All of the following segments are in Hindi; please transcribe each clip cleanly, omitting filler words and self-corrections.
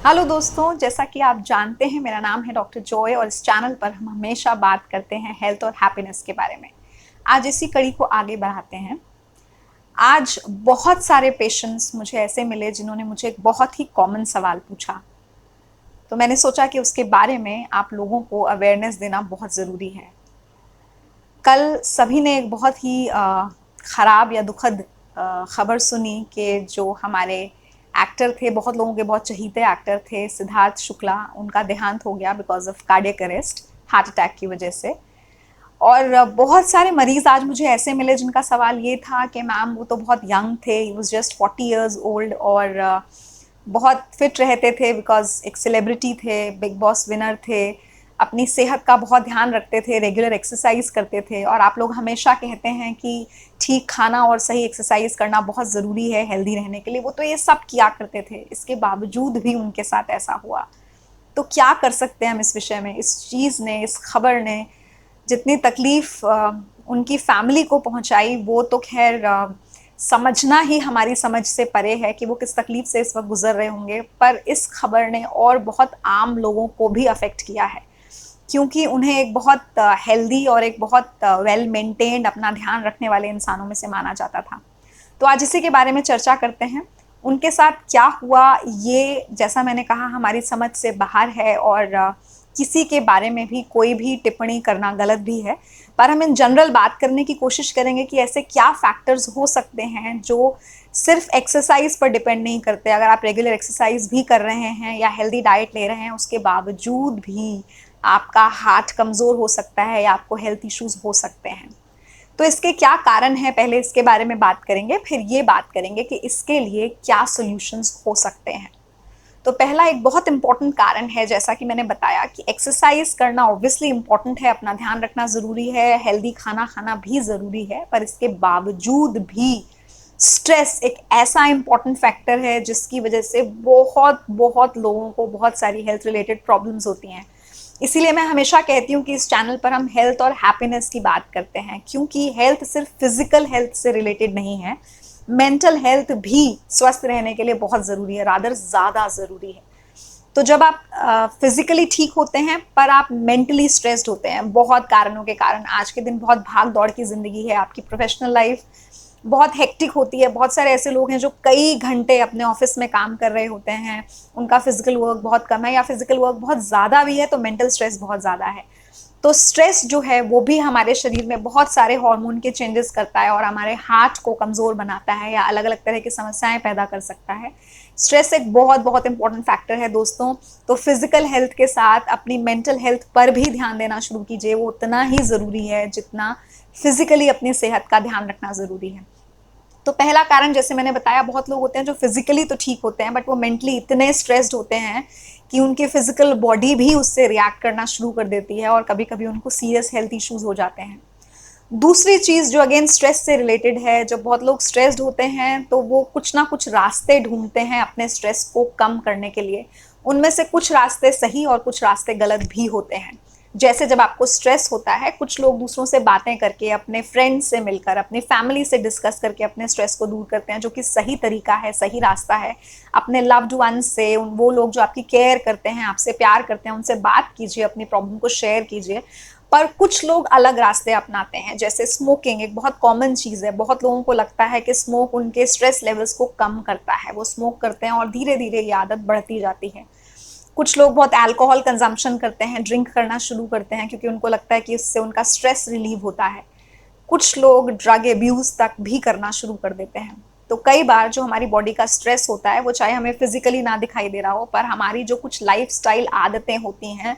हेलो दोस्तों, जैसा कि आप जानते हैं मेरा नाम है डॉक्टर जॉय और इस चैनल पर हम हमेशा बात करते हैं हेल्थ और हैप्पीनेस के बारे में। आज इसी कड़ी को आगे बढ़ाते हैं। आज बहुत सारे पेशेंट्स मुझे ऐसे मिले जिन्होंने मुझे एक बहुत ही कॉमन सवाल पूछा, तो मैंने सोचा कि उसके बारे में आप लोगों को अवेयरनेस देना बहुत ज़रूरी है। कल सभी ने एक बहुत ही ख़राब या दुखद खबर सुनी कि जो हमारे एक्टर थे, बहुत लोगों के बहुत चहीते एक्टर थे, सिद्धार्थ शुक्ला, उनका देहांत हो गया because of cardiac arrest, heart attack की वजह से। और बहुत सारे मरीज आज मुझे ऐसे मिले जिनका सवाल ये था कि मैम वो तो बहुत यंग थे, he was just 40 years old और बहुत फिट रहते थे बिकॉज एक सेलिब्रिटी थे, बिग बॉस विनर थे, अपनी सेहत का बहुत ध्यान रखते थे, रेगुलर एक्सरसाइज करते थे। और आप लोग हमेशा कहते हैं कि ठीक खाना और सही एक्सरसाइज करना बहुत ज़रूरी है हेल्दी रहने के लिए, वो तो ये सब किया करते थे, इसके बावजूद भी उनके साथ ऐसा हुआ। तो क्या कर सकते हैं हम इस विषय में? इस चीज़ ने, इस खबर ने जितनी तकलीफ उनकी फैमिली को पहुंचाई, वो तो खैर समझना ही हमारी समझ से परे है कि वो किस तकलीफ से इस वक्त गुजर रहे होंगे। पर इस खबर ने और बहुत आम लोगों को भी अफेक्ट किया है, क्योंकि उन्हें एक बहुत हेल्दी और एक बहुत वेल मेंटेन्ड, अपना ध्यान रखने वाले इंसानों में से माना जाता था। तो आज इसी के बारे में चर्चा करते हैं। उनके साथ क्या हुआ, ये जैसा मैंने कहा हमारी समझ से बाहर है और किसी के बारे में भी कोई भी टिप्पणी करना गलत भी है। पर हम इन जनरल बात करने की कोशिश करेंगे कि ऐसे क्या फैक्टर्स हो सकते हैं जो सिर्फ एक्सरसाइज पर डिपेंड नहीं करते। अगर आप रेगुलर एक्सरसाइज भी कर रहे हैं या हेल्दी डाइट ले रहे हैं, उसके बावजूद भी आपका हार्ट कमज़ोर हो सकता है या आपको हेल्थ इश्यूज हो सकते हैं। तो इसके क्या कारण हैं, पहले इसके बारे में बात करेंगे, फिर ये बात करेंगे कि इसके लिए क्या सॉल्यूशंस हो सकते हैं। तो पहला एक बहुत इंपॉर्टेंट कारण है, जैसा कि मैंने बताया, कि एक्सरसाइज करना ऑब्वियसली इंपॉर्टेंट है, अपना ध्यान रखना ज़रूरी है, हेल्दी खाना खाना भी ज़रूरी है, पर इसके बावजूद भी स्ट्रेस एक ऐसा इंपॉर्टेंट फैक्टर है जिसकी वजह से बहुत बहुत लोगों को बहुत सारी हेल्थ रिलेटेड प्रॉब्लम्स होती हैं। इसीलिए मैं हमेशा कहती हूँ कि इस चैनल पर हम हेल्थ और हैप्पीनेस की बात करते हैं, क्योंकि हेल्थ सिर्फ फिजिकल हेल्थ से रिलेटेड नहीं है, मेंटल हेल्थ भी स्वस्थ रहने के लिए बहुत ज़रूरी है, रादर ज़्यादा ज़रूरी है। तो जब आप फिजिकली ठीक होते हैं पर आप मेंटली स्ट्रेस्ड होते हैं बहुत कारणों के कारण, आज के दिन बहुत भाग दौड़ की ज़िंदगी है, आपकी प्रोफेशनल लाइफ बहुत हेक्टिक होती है, बहुत सारे ऐसे लोग हैं जो कई घंटे अपने ऑफिस में काम कर रहे होते हैं, उनका फिजिकल वर्क बहुत कम है या फिजिकल वर्क बहुत ज़्यादा भी है, तो मेंटल स्ट्रेस बहुत ज़्यादा है। तो स्ट्रेस जो है वो भी हमारे शरीर में बहुत सारे हार्मोन के चेंजेस करता है और हमारे हार्ट को कमज़ोर बनाता है या अलग अलग तरह की समस्याएं पैदा कर सकता है। स्ट्रेस एक बहुत बहुत इंपॉर्टेंट फैक्टर है दोस्तों। तो फिजिकल हेल्थ के साथ अपनी मेंटल हेल्थ पर भी ध्यान देना शुरू कीजिए, वो उतना ही ज़रूरी है जितना फिजिकली अपनी सेहत का ध्यान रखना ज़रूरी है। तो पहला कारण, जैसे मैंने बताया, बहुत लोग होते हैं जो फिजिकली तो ठीक होते हैं बट वो मेंटली इतने स्ट्रेस्ड होते हैं कि उनकी फिजिकल बॉडी भी उससे रिएक्ट करना शुरू कर देती है और कभी कभी उनको सीरियस हेल्थ इश्यूज हो जाते हैं। दूसरी चीज़ जो अगेन स्ट्रेस से रिलेटेड है, जब बहुत लोग स्ट्रेस्ड होते हैं तो वो कुछ ना कुछ रास्ते ढूंढते हैं अपने स्ट्रेस को कम करने के लिए। उनमें से कुछ रास्ते सही और कुछ रास्ते गलत भी होते हैं। जैसे जब आपको स्ट्रेस होता है, कुछ लोग दूसरों से बातें करके, अपने फ्रेंड्स से मिलकर, अपनी फैमिली से डिस्कस करके अपने स्ट्रेस को दूर करते हैं, जो कि सही तरीका है, सही रास्ता है। अपने लव्ड वन से, वो लोग जो आपकी केयर करते हैं, आपसे प्यार करते हैं, उनसे बात कीजिए, अपनी प्रॉब्लम को शेयर कीजिए। पर कुछ लोग अलग रास्ते अपनाते हैं, जैसे स्मोकिंग एक बहुत कॉमन चीज़ है। बहुत लोगों को लगता है कि स्मोक उनके स्ट्रेस लेवल्स को कम करता है, वो स्मोक करते हैं और धीरे धीरे ये आदत बढ़ती जाती है। कुछ लोग बहुत अल्कोहल कंजम्पशन करते हैं, ड्रिंक करना शुरू करते हैं, क्योंकि उनको लगता है कि इससे उनका स्ट्रेस रिलीव होता है। कुछ लोग ड्रग एब्यूज़ तक भी करना शुरू कर देते हैं। तो कई बार जो हमारी बॉडी का स्ट्रेस होता है, वो चाहे हमें फिजिकली ना दिखाई दे रहा हो, पर हमारी जो कुछ लाइफस्टाइल आदतें होती हैं,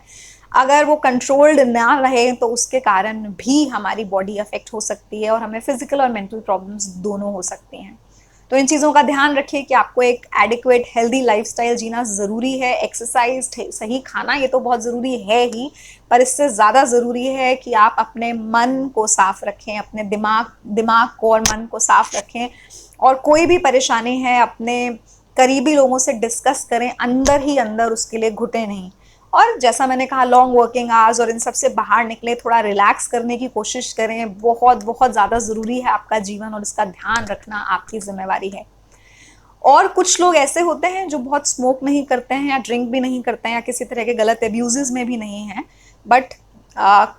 अगर वो कंट्रोल्ड ना रहे तो उसके कारण भी हमारी बॉडी अफेक्ट हो सकती है और हमें फिजिकल और मेंटल प्रॉब्लम्स दोनों हो सकती हैं। तो इन चीज़ों का ध्यान रखिए कि आपको एक एडिक्वेट हेल्दी लाइफस्टाइल जीना ज़रूरी है। एक्सरसाइज, सही खाना, ये तो बहुत ज़रूरी है ही, पर इससे ज़्यादा ज़रूरी है कि आप अपने मन को साफ रखें, अपने दिमाग को और मन को साफ रखें, और कोई भी परेशानी है अपने करीबी लोगों से डिस्कस करें, अंदर ही अंदर उसके लिए घुटे नहीं। और जैसा मैंने कहा, लॉन्ग वर्किंग आवर्स और इन सब से बाहर निकले, थोड़ा रिलैक्स करने की कोशिश करें। बहुत बहुत ज़्यादा ज़रूरी है आपका जीवन और इसका ध्यान रखना आपकी जिम्मेवारी है। और कुछ लोग ऐसे होते हैं जो बहुत स्मोक नहीं करते हैं या ड्रिंक भी नहीं करते हैं या किसी तरह के गलत एब्यूजेस में भी नहीं हैं, बट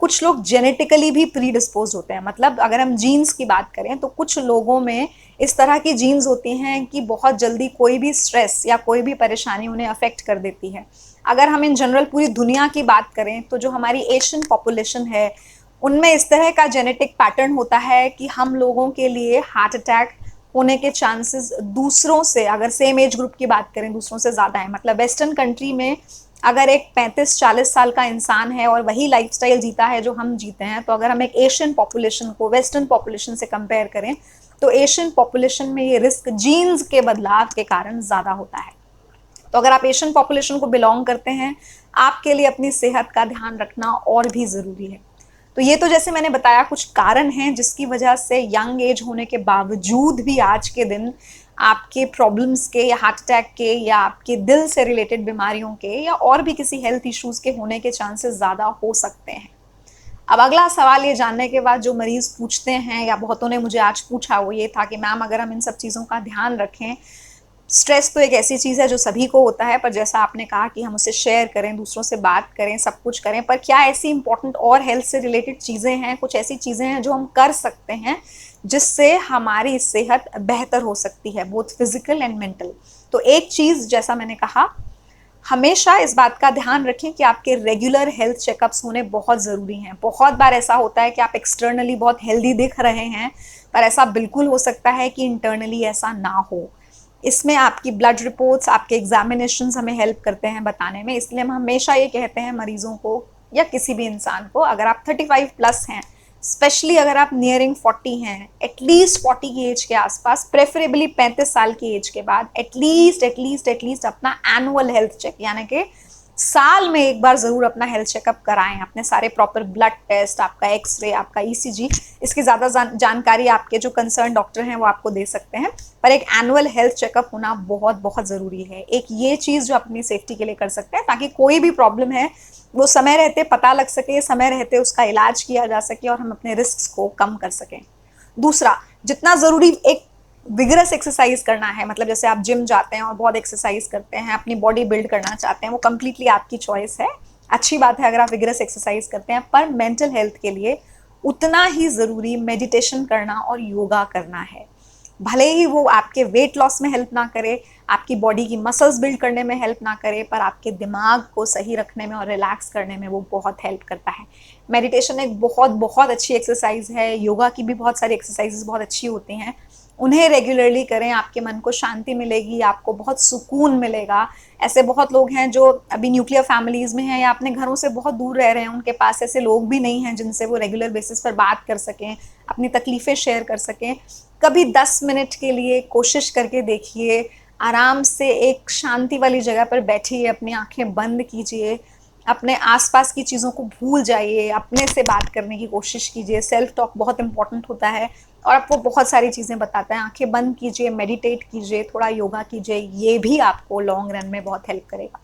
कुछ लोग जेनेटिकली भी प्री डिस्पोज होते हैं। मतलब अगर हम जीन्स की बात करें तो कुछ लोगों में इस तरह की जीन्स होती हैं कि बहुत जल्दी कोई भी स्ट्रेस या कोई भी परेशानी उन्हें अफेक्ट कर देती है। अगर हम इन जनरल पूरी दुनिया की बात करें तो जो हमारी एशियन पॉपुलेशन है उनमें इस तरह का जेनेटिक पैटर्न होता है कि हम लोगों के लिए हार्ट अटैक होने के चांसेस दूसरों से, अगर सेम एज ग्रुप की बात करें, दूसरों से ज़्यादा है। मतलब वेस्टर्न कंट्री में अगर एक 35-40 साल का इंसान है और वही लाइफस्टाइल जीता है जो हम जीते हैं, तो अगर हम एक एशियन पॉपुलेशन को वेस्टर्न पॉपुलेशन से कंपेयर करें तो एशियन पॉपुलेशन में ये रिस्क जीन्स के बदलाव के कारण ज़्यादा होता है। तो अगर आप एशियन पॉपुलेशन को बिलोंग करते हैं, आपके लिए अपनी सेहत का ध्यान रखना और भी ज़रूरी है। तो ये तो जैसे मैंने बताया कुछ कारण हैं जिसकी वजह से यंग एज होने के बावजूद भी आज के दिन आपके प्रॉब्लम्स के या हार्ट अटैक के या आपके दिल से रिलेटेड बीमारियों के या और भी किसी हेल्थ इश्यूज के होने के चांसेस ज़्यादा हो सकते हैं। अब अगला सवाल ये जानने के बाद जो मरीज़ पूछते हैं या बहुतों ने मुझे आज पूछा वो ये था कि मैम अगर हम इन सब चीज़ों का ध्यान रखें, स्ट्रेस तो एक ऐसी चीज़ है जो सभी को होता है, पर जैसा आपने कहा कि हम उसे शेयर करें, दूसरों से बात करें, सब कुछ करें, पर क्या ऐसी इंपॉर्टेंट और हेल्थ से रिलेटेड चीज़ें हैं, कुछ ऐसी चीज़ें हैं जो हम कर सकते हैं जिससे हमारी सेहत बेहतर हो सकती है, बोथ फिजिकल एंड मेंटल। तो एक चीज़ जैसा मैंने कहा, हमेशा इस बात का ध्यान रखें कि आपके रेगुलर हेल्थ चेकअप्स होने बहुत ज़रूरी हैं। बहुत बार ऐसा होता है कि आप एक्सटर्नली बहुत हेल्दी दिख रहे हैं, पर ऐसा बिल्कुल हो सकता है कि इंटरनली ऐसा ना हो। इसमें आपकी ब्लड रिपोर्ट्स, आपके एग्जामिनेशंस हमें हेल्प करते हैं बताने में। इसलिए हम हमेशा ये कहते हैं मरीजों को या किसी भी इंसान को, अगर आप 35 प्लस हैं, स्पेशली अगर आप नियरिंग 40 हैं, एटलीस्ट 40 की एज के आसपास, प्रेफरेबली 35 साल की एज के बाद एटलीस्ट अपना एनुअल हेल्थ चेक, यानी कि साल में एक बार ज़रूर अपना हेल्थ चेकअप कराएं। अपने सारे प्रॉपर ब्लड टेस्ट, आपका एक्सरे, आपका ईसीजी, इसकी ज़्यादा जानकारी आपके जो कंसर्न डॉक्टर हैं वो आपको दे सकते हैं, पर एक एनुअल हेल्थ चेकअप होना बहुत बहुत ज़रूरी है। एक ये चीज़ जो अपनी सेफ्टी के लिए कर सकते हैं ताकि कोई भी प्रॉब्लम है वो समय रहते पता लग सके, समय रहते उसका इलाज किया जा सके और हम अपने रिस्क को कम कर सकें। दूसरा, जितना ज़रूरी एक विगरस एक्सरसाइज करना है, मतलब जैसे आप जिम जाते हैं और बहुत एक्सरसाइज करते हैं, अपनी बॉडी बिल्ड करना चाहते हैं, वो कम्प्लीटली आपकी चॉइस है। अच्छी बात है अगर आप विगरस एक्सरसाइज करते हैं, पर मेंटल हेल्थ के लिए उतना ही ज़रूरी मेडिटेशन करना और योगा करना है। भले ही वो आपके वेट लॉस में हेल्प ना करे, आपकी बॉडी की मसल्स बिल्ड करने में हेल्प ना करे, पर आपके दिमाग को सही रखने में और रिलैक्स करने में वो बहुत हेल्प करता है। मेडिटेशन एक बहुत बहुत अच्छी एक्सरसाइज है। योगा की भी बहुत सारी एक्सरसाइजेस बहुत अच्छी होती हैं, उन्हें रेगुलरली करें, आपके मन को शांति मिलेगी, आपको बहुत सुकून मिलेगा। ऐसे बहुत लोग हैं जो अभी न्यूक्लियर फैमिलीज़ में हैं या अपने घरों से बहुत दूर रह रहे हैं, उनके पास ऐसे लोग भी नहीं हैं जिनसे वो रेगुलर बेसिस पर बात कर सकें, अपनी तकलीफ़ें शेयर कर सकें। कभी 10 मिनट के लिए कोशिश करके देखिए, आराम से एक शांति वाली जगह पर बैठिए, अपनी आंखें बंद कीजिए, अपने आसपास की चीज़ों को भूल जाइए, अपने से बात करने की कोशिश कीजिए। सेल्फ टॉक बहुत इंपॉर्टेंट होता है और आपको बहुत सारी चीज़ें बताता है। आंखें बंद कीजिए, मेडिटेट कीजिए, थोड़ा योगा कीजिए, ये भी आपको लॉन्ग रन में बहुत हेल्प करेगा।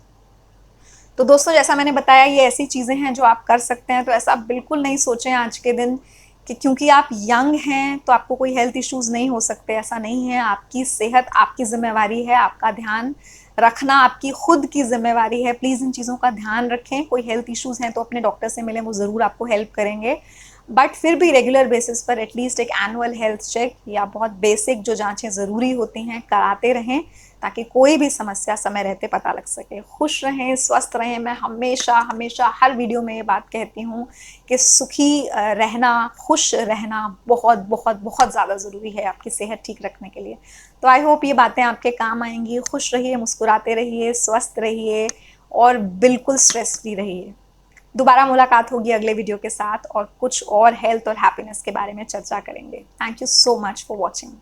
तो दोस्तों, जैसा मैंने बताया, ये ऐसी चीज़ें हैं जो आप कर सकते हैं। तो ऐसा बिल्कुल नहीं सोचें आज के दिन कि क्योंकि आप यंग हैं तो आपको कोई हेल्थ इश्यूज़ नहीं हो सकते। ऐसा नहीं है। आपकी सेहत आपकी जिम्मेवारी है, आपका ध्यान रखना आपकी खुद की जिम्मेवारी है। प्लीज़ इन चीज़ों का ध्यान रखें। कोई हेल्थ इश्यूज़ हैं तो अपने डॉक्टर से मिलें, वो ज़रूर आपको हेल्प करेंगे। बट फिर भी रेगुलर बेसिस पर एटलीस्ट एक एनुअल हेल्थ चेक या बहुत बेसिक जो जांचें ज़रूरी होती हैं कराते रहें, ताकि कोई भी समस्या समय रहते पता लग सके। खुश रहें, स्वस्थ रहें। मैं हमेशा हमेशा हर वीडियो में ये बात कहती हूँ कि सुखी रहना, खुश रहना बहुत बहुत बहुत ज़्यादा ज़रूरी है आपकी सेहत ठीक रखने के लिए। तो आई होप ये बातें आपके काम आएंगी। खुश रहिए, मुस्कुराते रहिए, स्वस्थ रहिए और बिल्कुल स्ट्रेस फ्री रहिए। दोबारा मुलाकात होगी अगले वीडियो के साथ और कुछ और हेल्थ और हैप्पीनेस के बारे में चर्चा करेंगे। Thank you so much for watching.